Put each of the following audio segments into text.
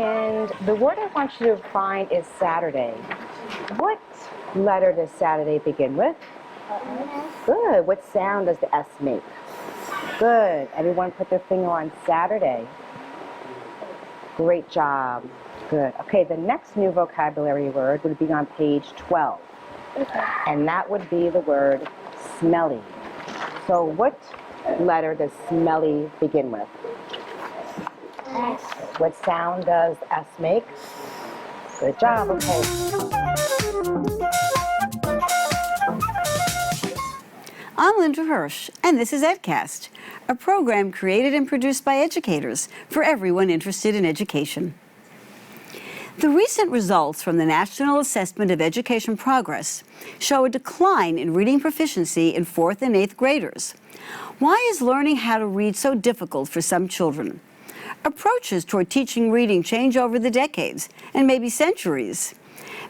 And the word I want you to find is Saturday. What letter does Saturday begin with? Good. What sound does the S make? Good. Everyone put their finger on Saturday. Great job. Good. Okay, the next new vocabulary word would be on page 12. And that would be the word smelly. So what letter does smelly begin with? S. What sound does S make? Good job. Okay. I'm Linda Hirsch, and this is EdCast, a program created and produced by educators for everyone interested in education. The recent results from the National Assessment of Education Progress show a decline in reading proficiency in 4th and 8th graders. Why is learning how to read so difficult for some children? Approaches toward teaching reading change over the decades and maybe centuries.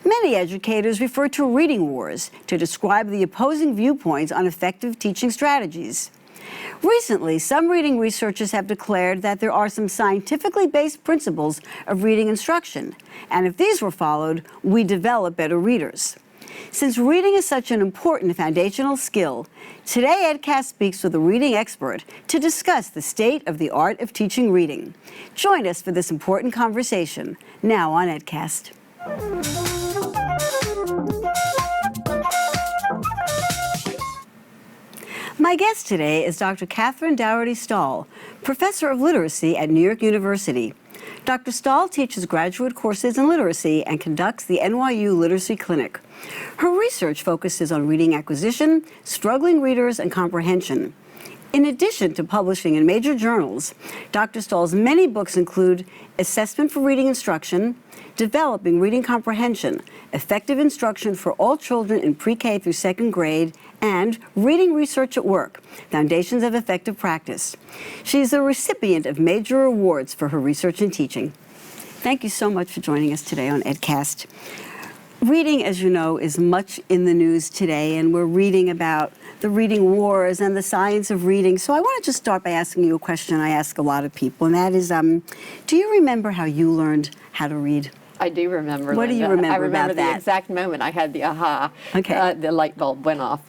Many educators refer to reading wars to describe the opposing viewpoints on effective teaching strategies. Recently, some reading researchers have declared that there are some scientifically based principles of reading instruction, and if these were followed, we develop better readers. Since reading is such an important foundational skill, today EdCast speaks with a reading expert to discuss the state of the art of teaching reading. Join us for this important conversation, now on EdCast. My guest today is Dr. Catherine Doherty Stahl, Professor of Literacy at New York University. Dr. Stahl teaches graduate courses in literacy and conducts the NYU Literacy Clinic. Her research focuses on reading acquisition, struggling readers, and comprehension. In addition to publishing in major journals, Dr. Stahl's many books include Assessment for Reading Instruction, Developing Reading Comprehension, Effective Instruction for All Children in Pre-K through 2nd grade, and Reading Research at Work, Foundations of Effective Practice. She is a recipient of major awards for her research and teaching. Thank you so much for joining us today on EdCast. Reading, as you know, is much in the news today, and we're reading about the reading wars and the science of reading. So I want to just start by asking you a question I ask a lot of people, and that is, do you remember how you learned how to read? I do remember. What do you remember about that? I remember the exact moment I had the aha. Okay. The light bulb went off.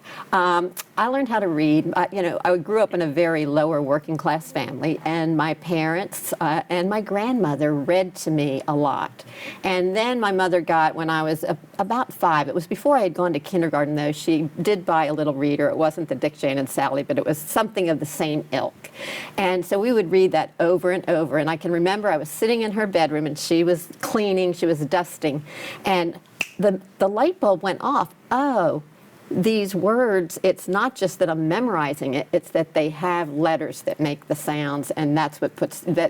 I learned how to read. I grew up in a very lower working class family, and my parents and my grandmother read to me a lot. And then my mother got, when I was about 5, it was before I had gone to kindergarten though, she did buy a little reader. It wasn't the Dick, Jane, and Sally, but it was something of the same ilk. And so we would read that over and over. And I can remember I was sitting in her bedroom and she was cleaning, she was dusting, and the light bulb went off. Oh, these words, it's not just that I'm memorizing it, it's that they have letters that make the sounds, and that's what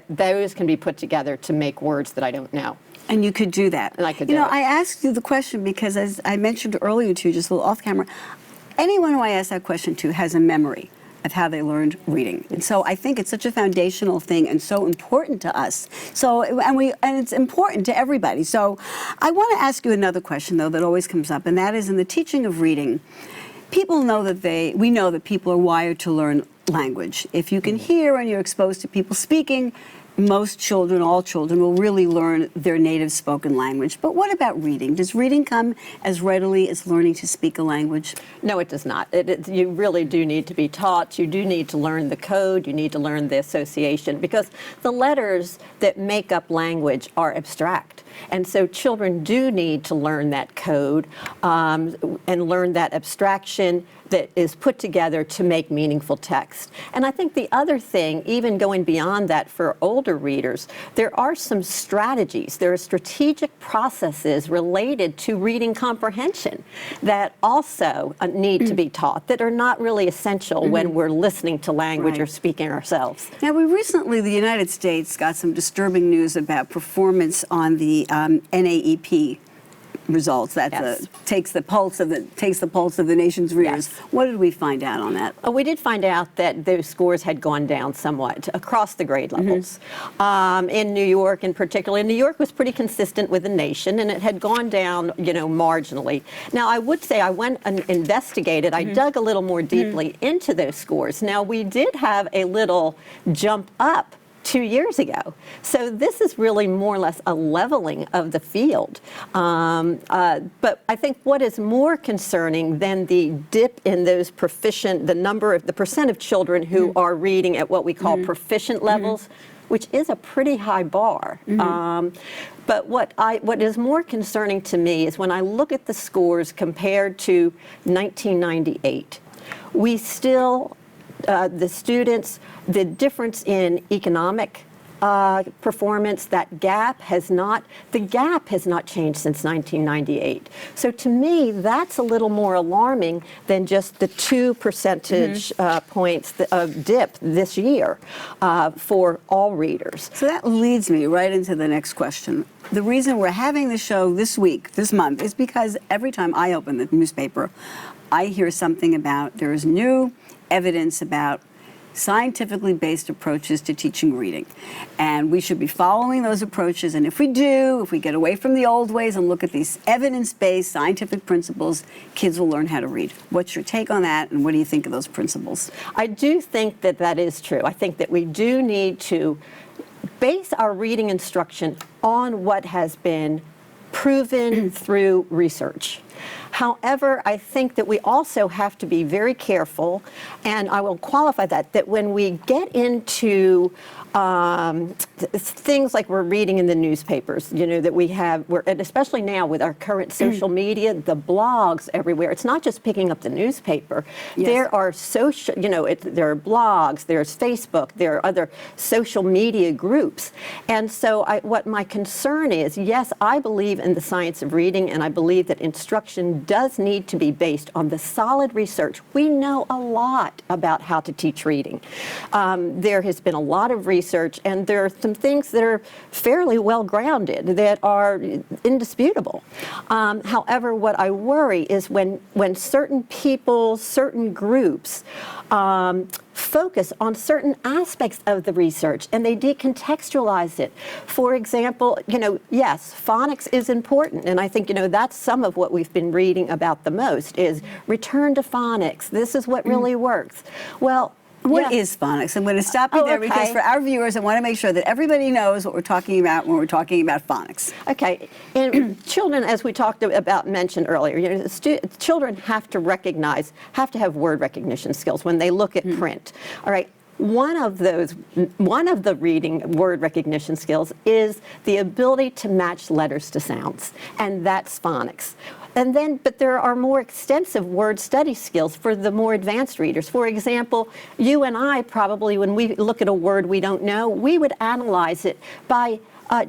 those can be put together to make words that I don't know. And you could do that. And I could do it. I asked you the question because, as I mentioned earlier to you, just a little off camera, anyone who I ask that question to has a memory of how they learned reading. And so I think it's such a foundational thing and so important to us. And it's important to everybody. So I want to ask you another question, though, that always comes up, and that is, in the teaching of reading, we know that people are wired to learn language. If you can hear and you're exposed to people speaking, most children, all children, will really learn their native spoken language. But what about reading? Does reading come as readily as learning to speak a language? No, it does not. You really do need to be taught. You do need to learn the code. You need to learn the association, because the letters that make up language are abstract. And so children do need to learn that code and learn that abstraction that is put together to make meaningful text. And I think the other thing, even going beyond that for older readers, there are some strategies, there are strategic processes related to reading comprehension that also need to be taught, that are not really essential when we're listening to language or speaking ourselves. Now, the United States got some disturbing news about performance on the NAEP results. That takes the pulse of the nation's readers. Yes. What did we find out on that? We did find out that those scores had gone down somewhat across the grade levels. In New York, in particular, New York was pretty consistent with the nation, and it had gone down, marginally. Now, I would say I went and investigated. I dug a little more deeply into those scores. Now, we did have a little jump up 2 years ago. So this is really more or less a leveling of the field. But I think what is more concerning than the dip in those proficient, the percent of children who are reading at what we call proficient levels, which is a pretty high bar. But what is more concerning to me is when I look at the scores compared to 1998, we still, the students, the difference in economic performance, the gap has not changed since 1998. So to me, that's a little more alarming than just the 2 percentage points of dip this year for all readers. So that leads me right into the next question. The reason we're having the show this month, is because every time I open the newspaper, I hear something about there is new evidence about scientifically based approaches to teaching reading. And we should be following those approaches. And if we get away from the old ways and look at these evidence-based scientific principles, kids will learn how to read. What's your take on that, and what do you think of those principles? I do think that that is true. I think that we do need to base our reading instruction on what has been proven through research. However, I think that we also have to be very careful, and I will qualify that when we get into things like we're reading in the newspapers, that we have, and especially now with our current social media, the blogs everywhere. It's not just picking up the newspaper. Yes. There are social, there are blogs, there's Facebook, there are other social media groups. And so what my concern is, yes, I believe in the science of reading, and I believe that instruction does need to be based on the solid research. We know a lot about how to teach reading. There has been a lot of research, and there are some things that are fairly well grounded that are indisputable. However, what I worry is when certain people, certain groups focus on certain aspects of the research and they decontextualize it. For example, yes, phonics is important, and I think, that's some of what we've been reading about the most is return to phonics. This is what really works. Well, What is phonics? I'm going to stop you there because for our viewers, I want to make sure that everybody knows what we're talking about when we're talking about phonics. Okay. In children, as we mentioned earlier, children have to have word recognition skills when they look at print. All right. One of the reading word recognition skills is the ability to match letters to sounds, and that's phonics. But there are more extensive word study skills for the more advanced readers. For example, you and I probably, when we look at a word we don't know, we would analyze it by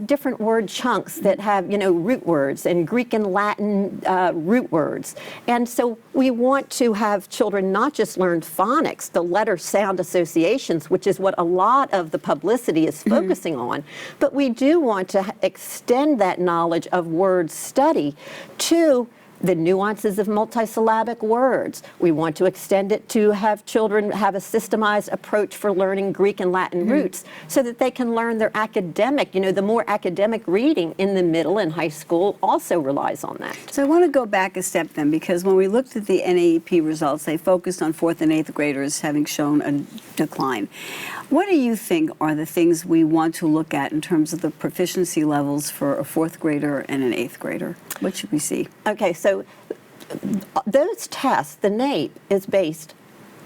different word chunks that have, root words and Greek and Latin root words. And so we want to have children not just learn phonics, the letter sound associations, which is what a lot of the publicity is focusing on, but we do want to extend that knowledge of word study to the nuances of multisyllabic words. We want to extend it to have children have a systemized approach for learning Greek and Latin roots so that they can learn their academic, the more academic reading in the middle and high school also relies on that. So I want to go back a step then, because when we looked at the NAEP results, they focused on 4th and 8th graders having shown a decline. What do you think are the things we want to look at in terms of the proficiency levels for a 4th grader and an 8th grader? What should we see? Okay, so those tests, the NAEP is based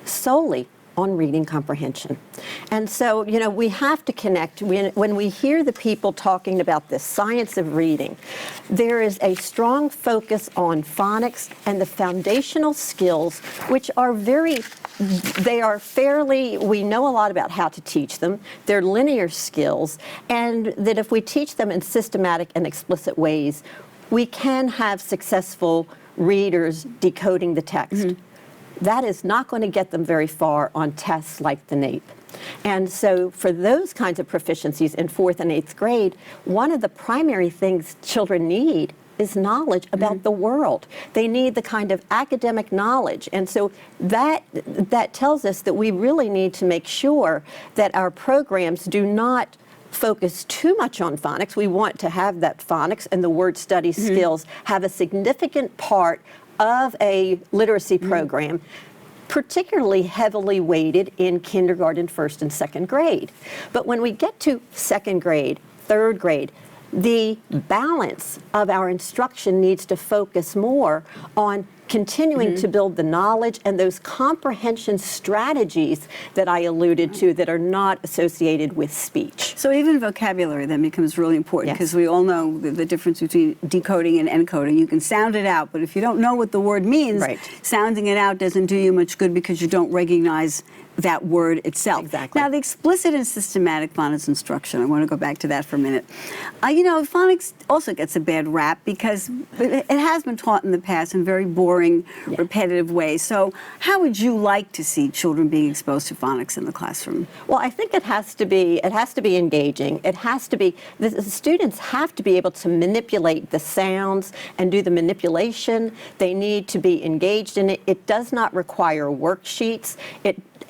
solely on reading comprehension. And so, we have to connect. When we hear the people talking about the science of reading, there is a strong focus on phonics and the foundational skills, which are we know a lot about how to teach them. They're linear skills, and that if we teach them in systematic and explicit ways, we can have successful readers decoding the text. That is not going to get them very far on tests like the NAEP. And so for those kinds of proficiencies in 4th and 8th grade, one of the primary things children need is knowledge about the world. They need the kind of academic knowledge. And so that tells us that we really need to make sure that our programs do not focus too much on phonics. We want to have that phonics and the word study skills have a significant part of a literacy program. particularly heavily weighted in kindergarten, first and second grade. But when we get to second grade, third grade, the balance of our instruction needs to focus more on continuing to build the knowledge and those comprehension strategies that I alluded to that are not associated with speech. So even vocabulary then becomes really important, Yes. because we all know the difference between decoding and encoding. You can sound it out, but if you don't know what the word means, Right. sounding it out doesn't do you much good because you don't recognize that word itself. Exactly. Now, the explicit and systematic phonics instruction, I want to go back to that for a minute. You know, phonics also gets a bad rap because it has been taught in the past in very boring, repetitive ways. So how would you like to see children being exposed to phonics in the classroom? Well, I think it has to be engaging. It has to be, the students have to be able to manipulate the sounds and do the manipulation. They need to be engaged in it. It does not require worksheets.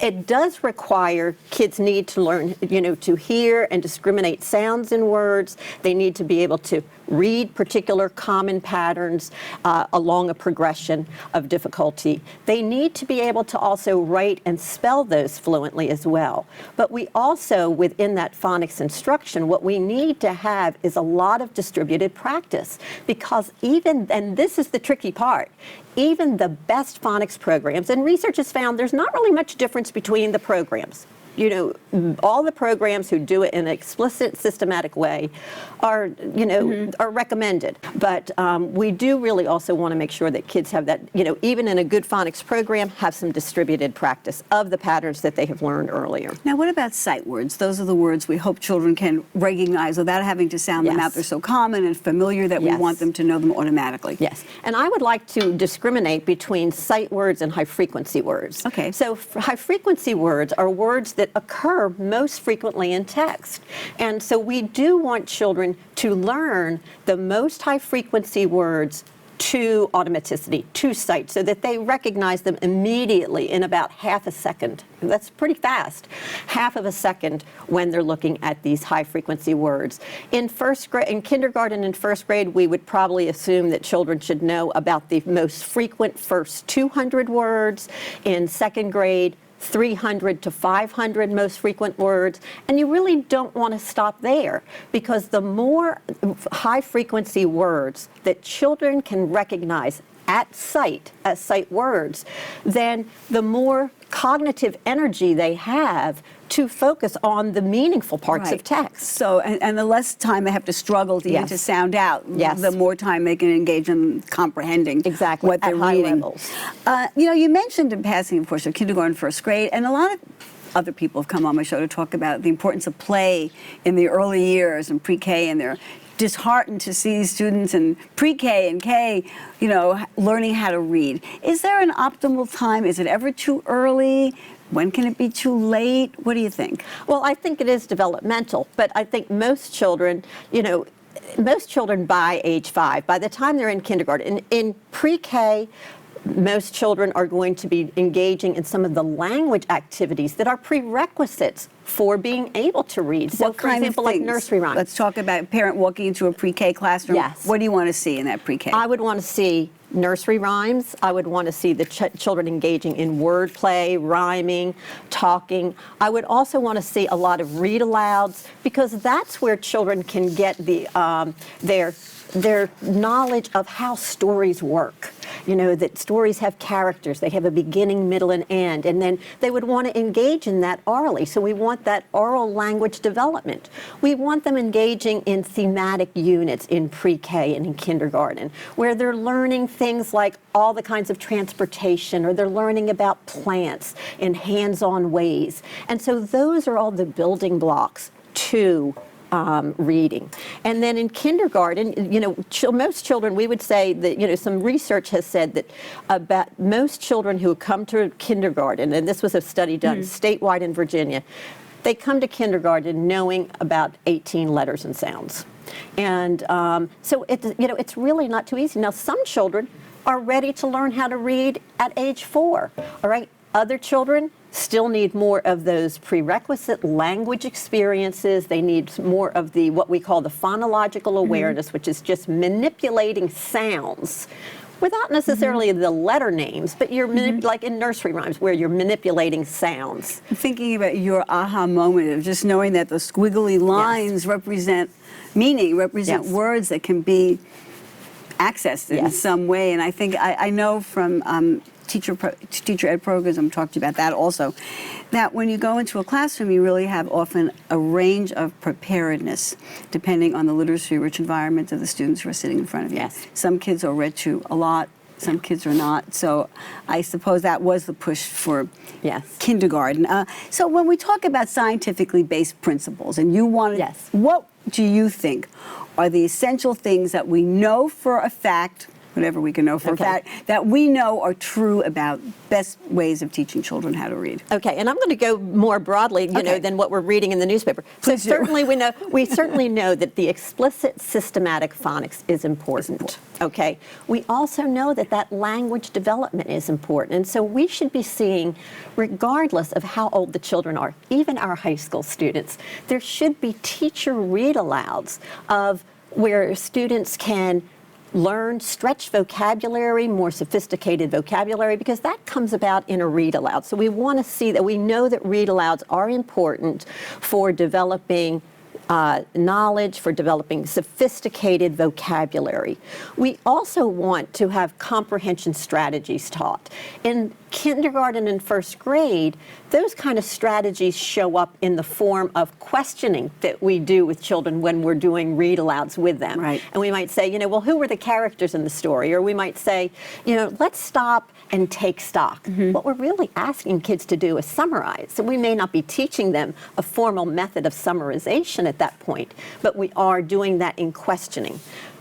It does require, kids need to learn, you know, to hear and discriminate sounds in words. They need to be able to read particular common patterns along a progression of difficulty. They need to be able to also write and spell those fluently as well. But we also, within that phonics instruction, what we need to have is a lot of distributed practice, because and this is the tricky part, even the best phonics programs, and research has found there's not really much difference between the programs. You know, all the programs who do it in an explicit, systematic way are, you know, are recommended. But we do really also want to make sure that kids have that, you know, even in a good phonics program, have some distributed practice of the patterns that they have learned earlier. Now, what about sight words? Those are the words we hope children can recognize without having to sound them out. They're so common and familiar that we want them to know them automatically. Yes, and I would like to discriminate between sight words and high-frequency words. Okay. So high-frequency words are words that occur most frequently in text. And so we do want children to learn the most high-frequency words to automaticity, to sight, so that they recognize them immediately in about half a second. That's pretty fast. Half of a second when they're looking at these high-frequency words. In first grade, in kindergarten and first grade, we would probably assume that children should know about the most frequent first 200 words. In second grade, 300 to 500 most frequent words, and you really don't want to stop there, because the more high-frequency words that children can recognize at sight, as sight words, then the more cognitive energy they have to focus on the meaningful parts of text. So, and the less time they have to struggle to even to sound out, the more time they can engage in comprehending what they're reading. Levels. You know, you mentioned in passing, of course, of kindergarten, first grade, and a lot of other people have come on my show to talk about the importance of play in the early years and pre-K, and they're disheartened to see students in pre-K and K, you know, learning how to read. Is there an optimal time? Is it ever too early? When can it be too late? What do you think? Well, I think it is developmental, but I think most children, you know, most children by age 5, by the time they're in kindergarten, in pre-K, most children are going to be engaging in some of the language activities that are prerequisites for being able to read. So, for example, like nursery rhymes. Let's talk about a parent walking into a pre-K classroom. Yes. What do you want to see in that pre-K? I would want to see nursery rhymes. I would want to see the children engaging in wordplay, rhyming, talking. I would also want to see a lot of read alouds, because that's where children can get the their knowledge of how stories work. You know, that stories have characters, they have a beginning, middle, and end, and then they would want to engage in that orally. So we want that oral language development. We want them engaging in thematic units in pre-K and in kindergarten, where they're learning things like all the kinds of transportation, or they're learning about plants in hands-on ways. And so those are all the building blocks to reading. And then in kindergarten, you know, most children, we would say that, you know, some research has said that about most children who come to kindergarten, and this was a study done statewide in Virginia, they come to kindergarten knowing about 18 letters and sounds. And so you know, it's really not too easy. Now, some children are ready to learn how to read at age 4, all right? Other children still need more of those prerequisite language experiences. They need more of the what we call the phonological awareness, which is just manipulating sounds without necessarily the letter names, but you're like in nursery rhymes where you're manipulating sounds. Thinking about your aha moment of just knowing that the squiggly lines represent meaning, represent words that can be accessed in some way. And I think I know from teacher ed programs, I'm talking to you about that also, that when you go into a classroom, you really have often a range of preparedness depending on the literacy-rich environment of the students who are sitting in front of you. Yes. Some kids are read to a lot, some kids are not. So I suppose that was the push for kindergarten. So when we talk about scientifically based principles, and you want to, what do you think are the essential things that we know for a fact, whatever we can know for a fact, that we know are true about best ways of teaching children how to read? Okay, and I'm going to go more broadly, you know, than what we're reading in the newspaper. So certainly we certainly know that the explicit systematic phonics is important. Okay, we also know that that language development is important, and so we should be seeing, regardless of how old the children are, even our high school students, there should be teacher read-alouds of where students can learn, stretch vocabulary, more sophisticated vocabulary, because that comes about in a read aloud. So we want to see that we know that read alouds are important for developing knowledge, for developing sophisticated vocabulary. We also want to have comprehension strategies taught. In kindergarten and first grade, those kind of strategies show up in the form of questioning that we do with children when we're doing read alouds with them. Right. And we might say, you know, well, who were the characters in the story? Or we might say, you know, let's stop and take stock. What we're really asking kids to do is summarize. So we may not be teaching them a formal method of summarization at that point, but we are doing that in questioning.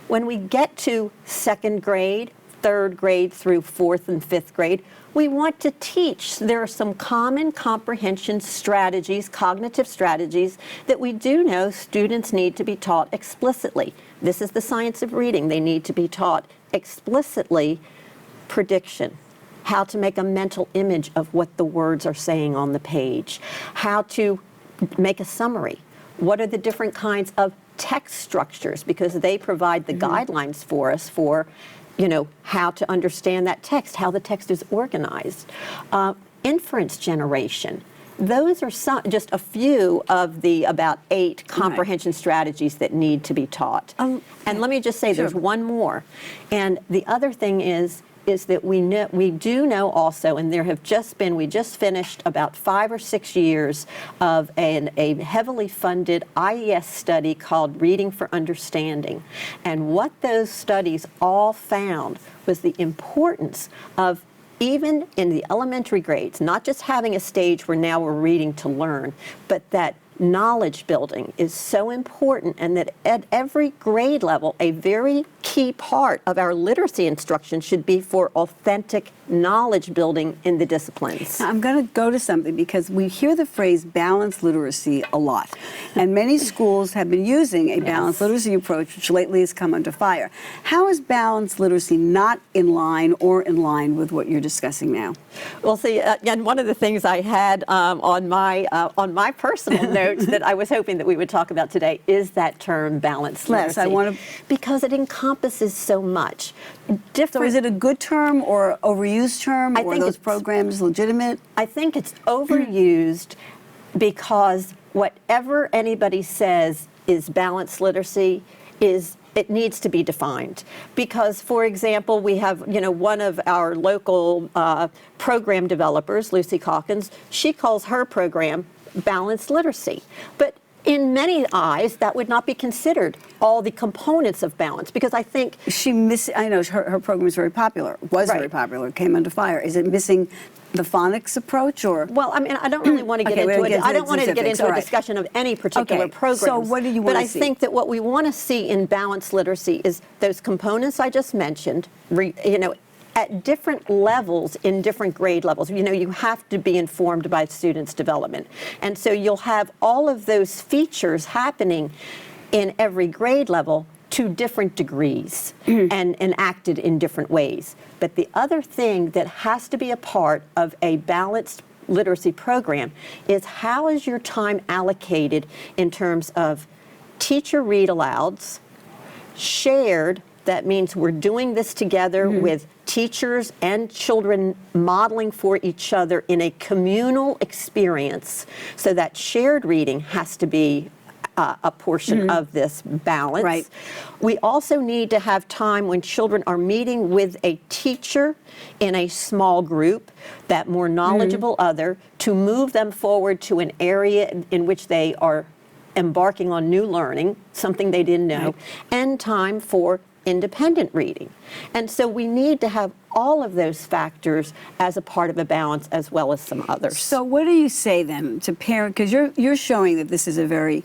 When we get to second grade, third grade through fourth and fifth grade, we want to teach. There are some common comprehension strategies, cognitive strategies, that we do know students need to be taught explicitly. This is the science of reading. They need to be taught explicitly prediction, how to make a mental image of what the words are saying on the page, how to make a summary, what are the different kinds of text structures, because they provide the guidelines for us for, you know, how to understand that text, how the text is organized. Inference generation. Those are just a few of the about 8 comprehension strategies that need to be taught. And let me just say there's one more. And the other thing is that we do know also, and there have just been, we just finished about 5 or 6 years of a heavily funded IES study called Reading for Understanding. And what those studies all found was the importance of, even in the elementary grades, not just having a stage where now we're reading to learn, but that knowledge building is so important, and that at every grade level, a very key part of our literacy instruction should be for authentic knowledge building in the disciplines. Now, I'm going to go to something because we hear the phrase balanced literacy a lot, and many schools have been using a balanced literacy approach, which lately has come under fire. How is balanced literacy not in line or in line with what you're discussing now? Well, see, and one of the things I had on my personal notes that I was hoping that we would talk about today is that term balanced literacy. Yes, I want to, because it encompasses so much. So is it a good term or overused term, I or think those programs legitimate? I think it's overused because whatever anybody says is balanced literacy it needs to be defined. Because, for example, we have, you know, one of our local program developers, Lucy Calkins, she calls her program balanced literacy. But in many eyes, that would not be considered all the components of balance, because I think I know her program is very popular, very popular, came under fire. Is it missing the phonics approach, or? Well, I mean, I don't really want to get into it. I don't want to get into a discussion of any particular program. So what do you want to see? But I think that what we want to see in balanced literacy is those components I just mentioned, you know, at different levels in different grade levels. You know, you have to be informed by students' development. And so you'll have all of those features happening in every grade level to different degrees and enacted in different ways. But the other thing that has to be a part of a balanced literacy program is, how is your time allocated in terms of teacher read-alouds, shared That means we're doing this together with teachers and children modeling for each other in a communal experience. So that shared reading has to be a portion of this balance. Right. We also need to have time when children are meeting with a teacher in a small group, that more knowledgeable other, to move them forward to an area in which they are embarking on new learning, something they didn't know, and time for independent reading. And so we need to have all of those factors as a part of a balance, as well as some others. So what do you say then to parents, because you're showing that this is a very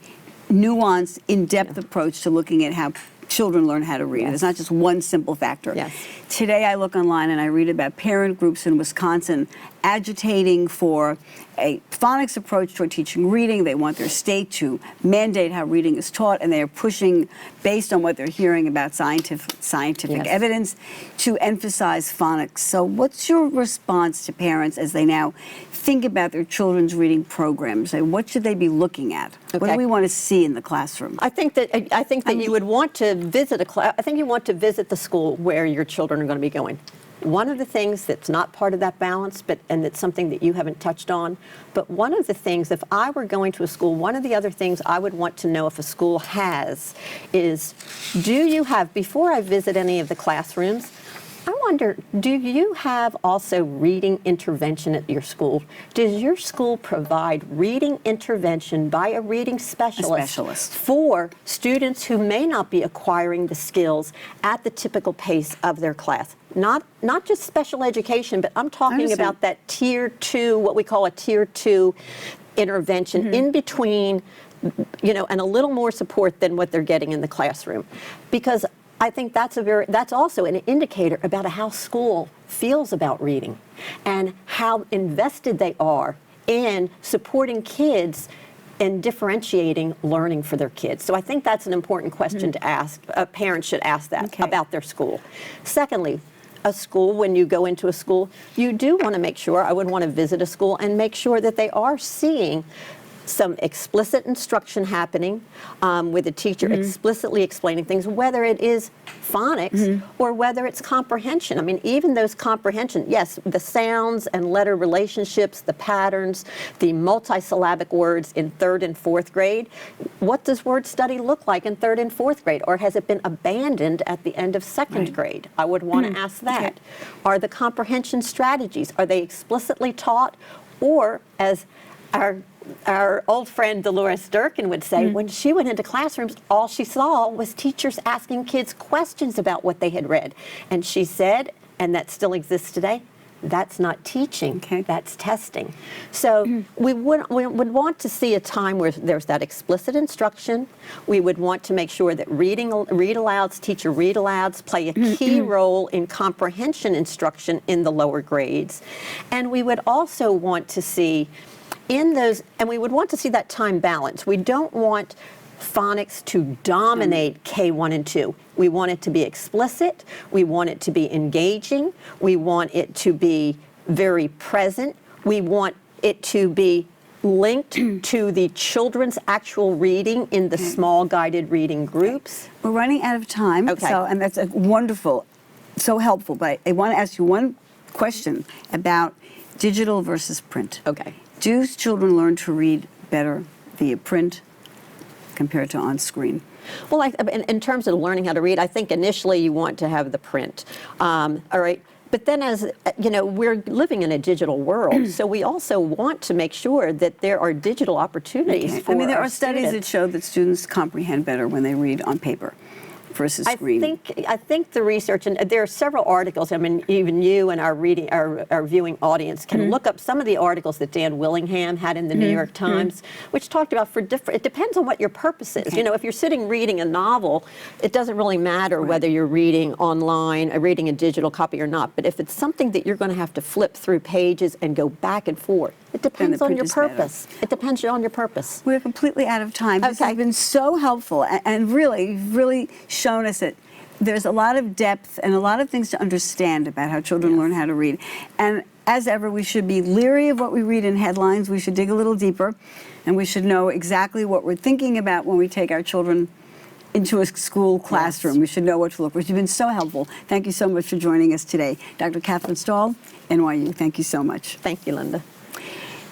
nuanced, in-depth approach to looking at how children learn how to read. It's not just one simple factor. Yes. Today I look online and I read about parent groups in Wisconsin agitating for a phonics approach toward teaching reading. They want their state to mandate how reading is taught, and they are pushing, based on what they're hearing about scientific evidence, to emphasize phonics. So what's your response to parents as they now think about their children's reading programs? What should they be looking at? What do we want to see in the classroom? I think that you would want to visit a class. I think you want to visit the school where your children are going to be going. One of the things that's not part of that balance, and it's something that you haven't touched on, but one of the things, if I were going to a school, one of the other things I would want to know if a school has is, do you have, before I visit any of the classrooms, I wonder, do you have also reading intervention at your school? Does your school provide reading intervention by a reading specialist for students who may not be acquiring the skills at the typical pace of their class? Not just special education, but I'm talking about that tier 2, what we call a tier 2 intervention in between, and a little more support than what they're getting in the classroom. Because I think that's also an indicator about how school feels about reading and how invested they are in supporting kids and differentiating learning for their kids. So I think that's an important question to ask. A parent should ask that about their school. Secondly, a school, when you go into a school, you do want to make sure, I would want to visit a school and make sure that they are seeing some explicit instruction happening with a teacher explicitly explaining things, whether it is phonics or whether it's comprehension. I mean, even those comprehension, yes, the sounds and letter relationships, the patterns, the multisyllabic words in 3rd and 4th grade. What does word study look like in 3rd and 4th grade? Or has it been abandoned at the end of 2nd grade? I would want to ask that. Are the comprehension strategies, are they explicitly taught? Or, as our old friend Dolores Durkin would say, when she went into classrooms, all she saw was teachers asking kids questions about what they had read. And she said, and that still exists today, that's not teaching, that's testing. So we would want to see a time where there's that explicit instruction. We would want to make sure that read alouds, teacher read alouds play a key role in comprehension instruction in the lower grades. And we would also want to see we would want to see that time balance. We don't want phonics to dominate K1 and 2. We want it to be explicit. We want it to be engaging. We want it to be very present. We want it to be linked to the children's actual reading in the small guided reading groups. We're running out of time, and that's a wonderful, so helpful, but I want to ask you one question about digital versus print. Do children learn to read better via print compared to on screen? Well, in terms of learning how to read, I think initially you want to have the print. All right. But then, as you know, we're living in a digital world, so we also want to make sure that there are digital opportunities for there our are studies students. that show that students comprehend better when they read on paper versus screen. I think the research, and there are several articles, I mean, even you and our viewing audience can look up some of the articles that Dan Willingham had in the New York Times, which talked about it depends on what your purpose is. You know, if you're sitting reading a novel, it doesn't really matter whether you're reading online or reading a digital copy or not. But if it's something that you're going to have to flip through pages and go back and forth, it depends on your purpose. It depends on your purpose. We're completely out of time. This has been so helpful and really shown us that there's a lot of depth and a lot of things to understand about how children learn how to read. And as ever, we should be leery of what we read in headlines. We should dig a little deeper, and we should know exactly what we're thinking about when we take our children into a school classroom. We should know what to look for. You've been so helpful. Thank you so much for joining us today. Dr. Catherine Stahl, NYU, thank you so much. Thank you, Linda.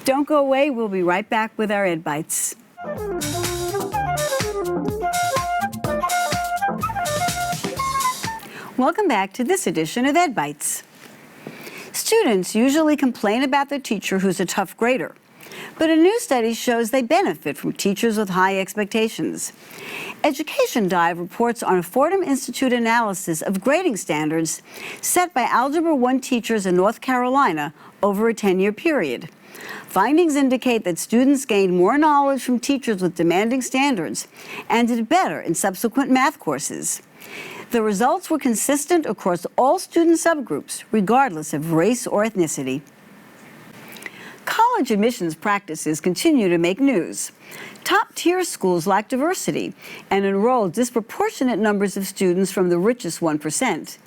Don't go away. We'll be right back with our Ed Bites. Welcome back to this edition of Ed Bites. Students usually complain about their teacher who's a tough grader, but a new study shows they benefit from teachers with high expectations. Education Dive reports on a Fordham Institute analysis of grading standards set by Algebra 1 teachers in North Carolina over a 10-year period. Findings indicate that students gained more knowledge from teachers with demanding standards and did better in subsequent math courses. The results were consistent across all student subgroups, regardless of race or ethnicity. College admissions practices continue to make news. Top-tier schools lack diversity and enroll disproportionate numbers of students from the richest 1%.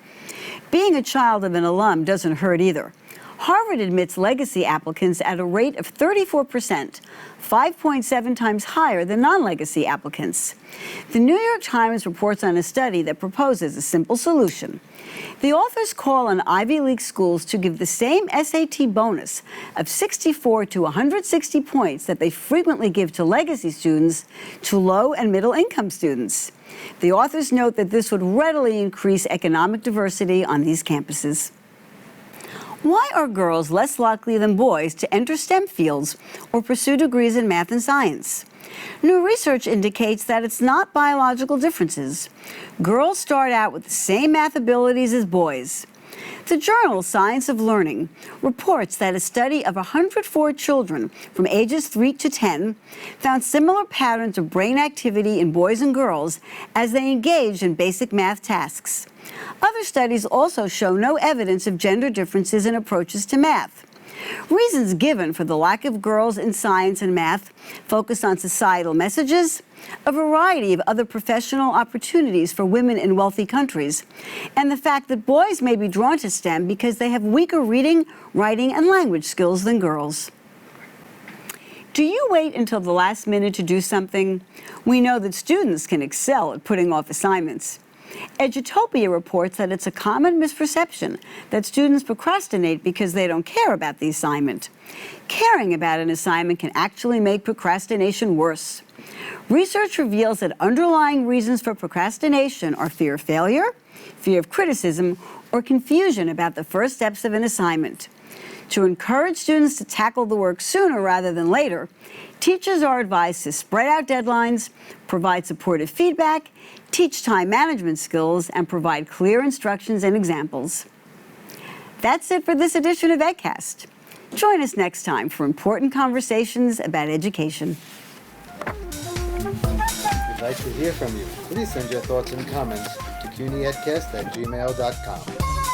Being a child of an alum doesn't hurt either. Harvard admits legacy applicants at a rate of 34%, 5.7 times higher than non-legacy applicants. The New York Times reports on a study that proposes a simple solution. The authors call on Ivy League schools to give the same SAT bonus of 64 to 160 points that they frequently give to legacy students to low and middle income students. The authors note that this would readily increase economic diversity on these campuses. Why are girls less likely than boys to enter STEM fields or pursue degrees in math and science? New research indicates that it's not biological differences. Girls start out with the same math abilities as boys. The journal Science of Learning reports that a study of 104 children from ages 3 to 10 found similar patterns of brain activity in boys and girls as they engaged in basic math tasks. Other studies also show no evidence of gender differences in approaches to math. Reasons given for the lack of girls in science and math focus on societal messages, a variety of other professional opportunities for women in wealthy countries, and the fact that boys may be drawn to STEM because they have weaker reading, writing, and language skills than girls. Do you wait until the last minute to do something? We know that students can excel at putting off assignments. Edutopia reports that it's a common misperception that students procrastinate because they don't care about the assignment. Caring about an assignment can actually make procrastination worse. Research reveals that underlying reasons for procrastination are fear of failure, fear of criticism, or confusion about the first steps of an assignment. To encourage students to tackle the work sooner rather than later, teachers are advised to spread out deadlines, provide supportive feedback, teach time management skills, and provide clear instructions and examples. That's it for this edition of EdCast. Join us next time for important conversations about education. We'd like to hear from you. Please send your thoughts and comments to cunyedcast@gmail.com.